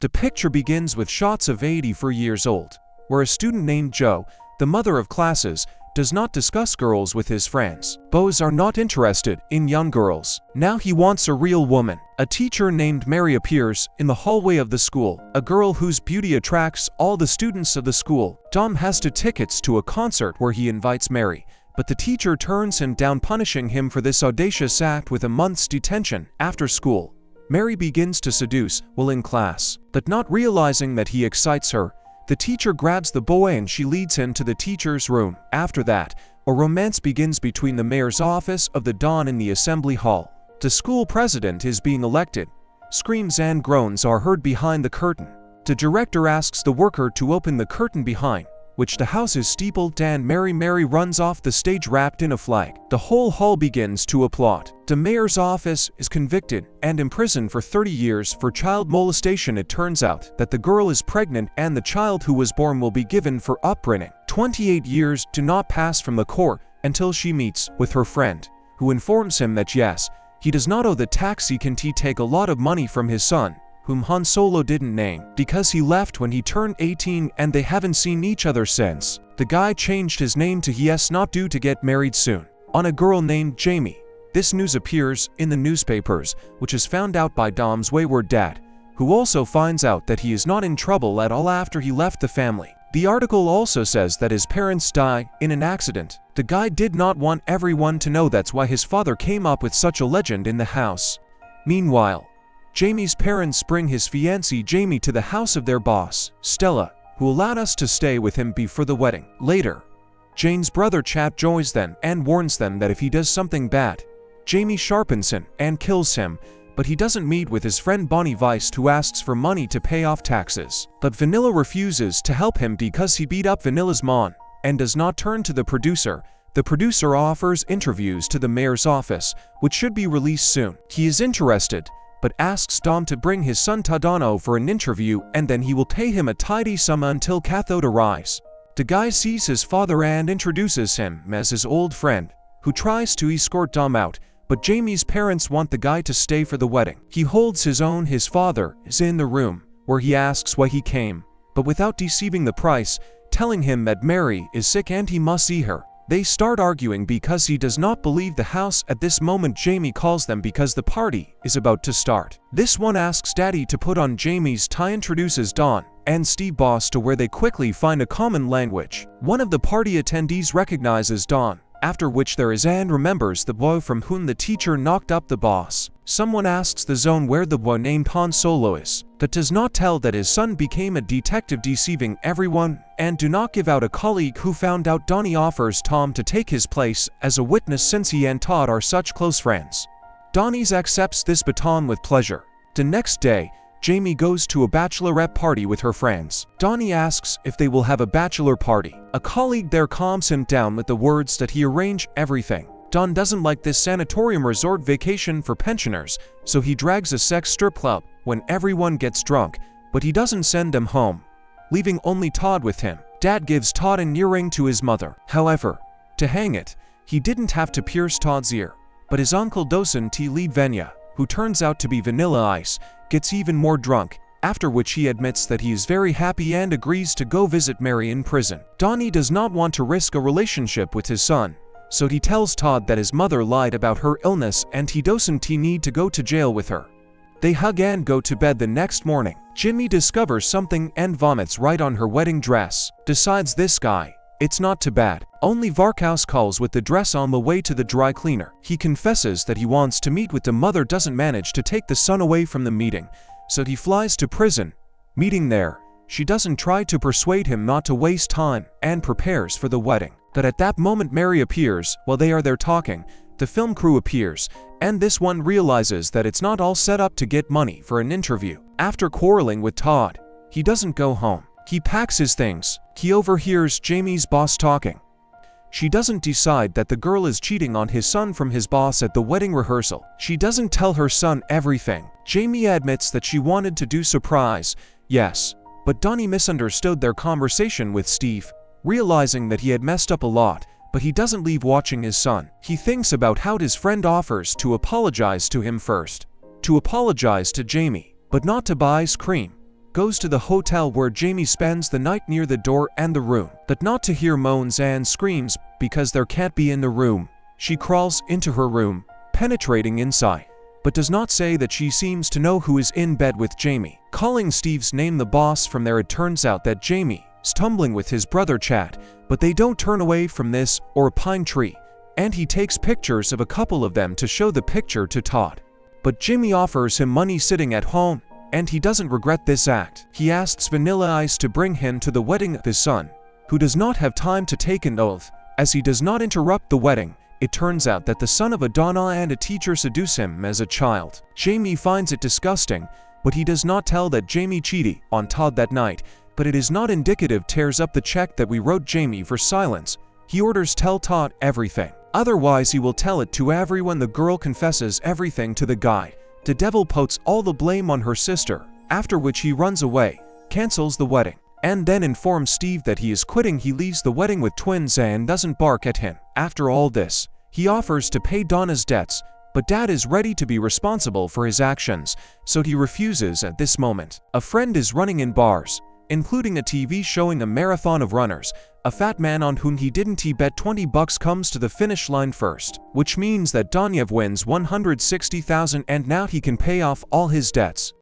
The picture begins with shots of 84 years old, where a student named Joe, the mother of classes, does not discuss girls with his friends. Boys are not interested in young girls. Now he wants a real woman. A teacher named Mary appears in the hallway of the school, a girl whose beauty attracts all the students of the school. Dom has tickets to a concert where he invites Mary, but the teacher turns him down, punishing him for this audacious act with a month's detention. After school, Mary begins to seduce while in class, but not realizing that he excites her, the teacher grabs the boy and she leads him to the teacher's room. After that, a romance begins between the mayor's office of the Don and the assembly hall. The school president is being elected. Screams and groans are heard behind the curtain. The director asks the worker to open the curtain behind which the house is steepled, and Mary runs off the stage wrapped in a flag. The whole hall begins to applaud. The mayor's office is convicted and imprisoned for 30 years for child molestation. It turns out that the girl is pregnant and the child who was born will be given for upbringing. 28 years do not pass from the court until she meets with her friend, who informs him that yes, he does not owe the tax. He can take a lot of money from his son, whom Han Solo didn't name, because he left when he turned 18 and they haven't seen each other since. The guy changed his name to Yes, not due to get married soon. On a girl named Jamie. This news appears in the newspapers, which is found out by Dom's wayward dad, who also finds out that he is not in trouble at all after he left the family. The article also says that his parents die in an accident. The guy did not want everyone to know, that's why his father came up with such a legend in the house. Meanwhile, Jamie's parents bring his fiancée Jamie to the house of their boss, Stella, who allowed us to stay with him before the wedding. Later, Jane's brother Chap joins them and warns them that if he does something bad, Jamie sharpens him and kills him, but he doesn't meet with his friend Bonnie Weist, who asks for money to pay off taxes. But Vanilla refuses to help him because he beat up Vanilla's mom and does not turn to the producer. The producer offers interviews to the mayor's office, which should be released soon. He is interested, but asks Dom to bring his son Tadano for an interview, and then he will pay him a tidy sum until Cathode arrives. The guy sees his father and introduces him as his old friend, who tries to escort Dom out, but Jamie's parents want the guy to stay for the wedding. He holds his own. His father is in the room, where he asks why he came, but without deceiving the price, telling him that Mary is sick and he must see her. They start arguing because he does not believe the house. At this moment, Jamie calls them because the party is about to start. This one asks Daddy to put on Jamie's tie, introduces Don and Steve Boss to where they quickly find a common language. One of the party attendees recognizes Don, after which there is and remembers the boy from whom the teacher knocked up the boss. Someone asks the zone where the boy named Han Solo is, but does not tell that his son became a detective, deceiving everyone, and do not give out a colleague who found out. Donnie offers Tom to take his place as a witness since he and Todd are such close friends. Donnie accepts this baton with pleasure. The next day, Jamie goes to a bachelorette party with her friends. Donnie asks if they will have a bachelor party. A colleague there calms him down with the words that he arranged everything. Don doesn't like this sanatorium resort vacation for pensioners, so he drags a sex strip club when everyone gets drunk, but he doesn't send them home, leaving only Todd with him. Dad gives Todd an earring to his mother. However, to hang it, he didn't have to pierce Todd's ear, but his uncle Dosen T. lead Venya, who turns out to be Vanilla Ice, gets even more drunk, after which he admits that he is very happy and agrees to go visit Mary in prison. Donnie does not want to risk a relationship with his son, so he tells Todd that his mother lied about her illness and he doesn't need to go to jail with her. They hug and go to bed. The next morning, Jimmy discovers something and vomits right on her wedding dress. Decides this guy, it's not too bad. Only Varkaus calls with the dress on the way to the dry cleaner. He confesses that he wants to meet with the mother, doesn't manage to take the son away from the meeting, so he flies to prison. Meeting there, she doesn't try to persuade him not to waste time and prepares for the wedding. But at that moment Mary appears. While they are there talking, the film crew appears, and this one realizes that it's not all set up to get money for an interview. After quarreling with Todd, he doesn't go home. He packs his things. He overhears Jamie's boss talking. She doesn't decide that the girl is cheating on his son from his boss at the wedding rehearsal. She doesn't tell her son everything. Jamie admits that she wanted to do surprise, yes, but Donnie misunderstood their conversation with Steve, realizing that he had messed up a lot, but he doesn't leave watching his son. He thinks about how his friend offers to apologize to him first, to apologize to Jamie, but not to buy ice cream, goes to the hotel where Jamie spends the night near the door and the room, but not to hear moans and screams because there can't be in the room. She crawls into her room, penetrating inside, but does not say that she seems to know who is in bed with Jamie. Calling Steve's name the boss from there, it turns out that Jamie is tumbling with his brother Chad, but they don't turn away from this or a pine tree, and he takes pictures of a couple of them to show the picture to Todd. But Jimmy offers him money sitting at home, and he doesn't regret this act. He asks Vanilla Ice to bring him to the wedding of his son, who does not have time to take an oath, as he does not interrupt the wedding. It turns out that the son of a Donna and a teacher seduce him as a child. Jamie finds it disgusting, but he does not tell that Jamie cheated on Todd that night, but it is not indicative. Tears up the check that we wrote Jamie for silence. He orders tell Todd everything. Otherwise he will tell it to everyone. The girl confesses everything to the guy. The devil puts all the blame on her sister, after which he runs away, cancels the wedding, and then informs Steve that he is quitting. He leaves the wedding with twins and doesn't bark at him. After all this, he offers to pay Donna's debts, but Dad is ready to be responsible for his actions, so he refuses at this moment. A friend is running in bars, including a TV showing a marathon of runners. A fat man on whom he didn't bet $20 comes to the finish line first, which means that Donyev wins $160,000 and now he can pay off all his debts.